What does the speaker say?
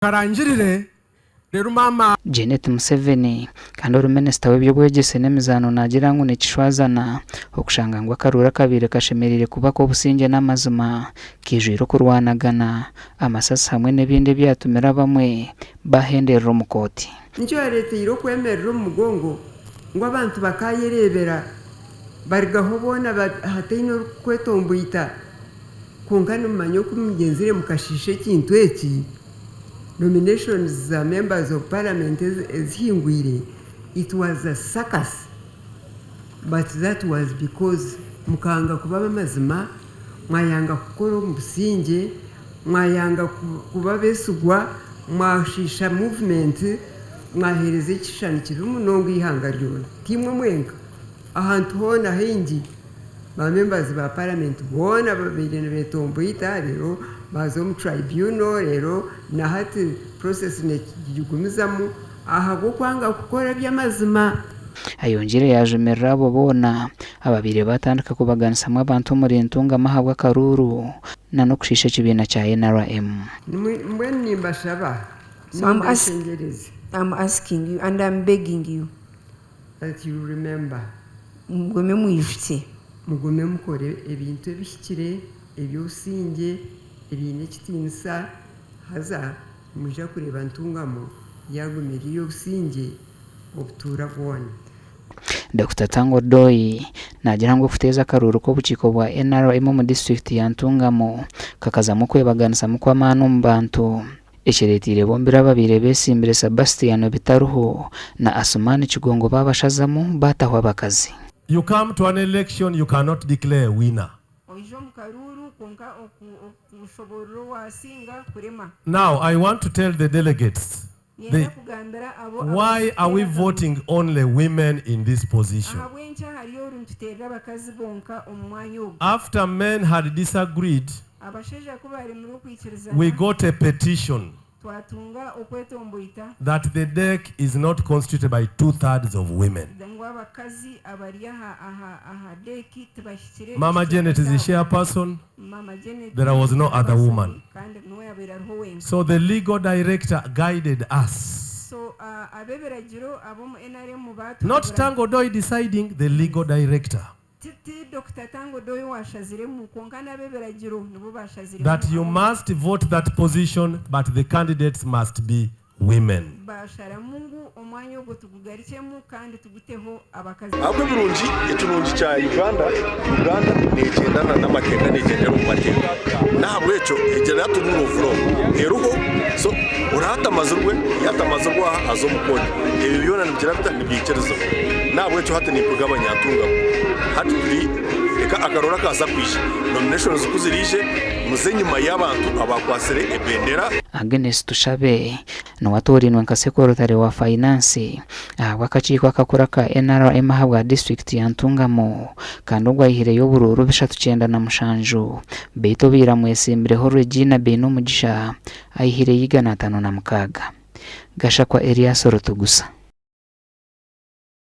karangirire rero mama Janet Museveni kandi uruminisita w'ebyobwegese n'emizano nagira ngu nekishwazana okushanga ngo akarura kabire kashemerere kuba ko businge n'amazima kijwiro kurwanagana amasasi hamwe n'ebindi byatumira bamwe bahenderera omukoti nicyo leta iro kwemerera umugongo ngo abantu bakayerebera barigaho bona hataino kwetombuita kungana manyo kumugenzire mukashishe kintu eki nominations za members of parliament as hingwire. It was a circus, but that was because mukanga kuba mazima mwayanga kukora omusinge mwayanga kuba besugwa mwashisha movement mwahereze ekishani kiri munongo ihanga ryona timwe mwenka ahantu hona hingi ba members ba parliament bona babiri nebetomboita rero bazo mu tribunal rero na hati process nekigumizamu ahago kwanga kukora by'amazima ayongere yajemerera abo bona ababire batandika kubaganisamwe abantu muri ntunga mahabwa karuru na no kushisha kibina cha NRM. Mwen nimbashaba So I'm asking you and I'm begging you that you remember mugome muyifite mugome mukore ebintu ebishikire ebyosinge ebine kitinisa haza muja kureba ntungamo yagumira iyo singe obutura bwone. Dr. Tango Doi nagira ngo kuteza karuru ko buciko bwa NRM mu district ya Ntungamo kakazamu kwebaganisa mu kwa manu mbantu ekiretire bombira babire besimbire Sebastian Bitaruho na Asumani Kigongo babashazamu batahwa bakazi. You come to an election, you cannot declare a winner. Now I want to tell the delegates, why are we voting only women in this position? After men had disagreed, we got a petition that the deck is not constituted by 2/3 of women. Mama Janet is the chairperson. There was no other woman. So the legal director guided us. Not Tango Doi deciding, the legal director. That you must vote that position, but the candidates must be women. Ako birungi eturungi cha Uganda negendana n'amateka negendera mu mateka ntabwo eco egera tumuvuro eruho so urata amazurwe yatamazurwa azo mukoni ibi byona nibyira bitanibyikerezo ntabwo eco hata ni kugabanya tunga hati turi eka akarora kaza kwisha nominations kuzirije muze nyuma y'abantu abakwasire ebendera. Agnes Tushabe no watorinwe nkasekorotare wa finance wakachiko akakora ka NRM habwa district ya Ntungamo kandi ugwahire y'obururu bishatu 9 na mushanju beito bira mwesimbire ho Regina Beno Mugisha ayihire yiga na 5 na mukaga gasha kwa Elias Rotugusa.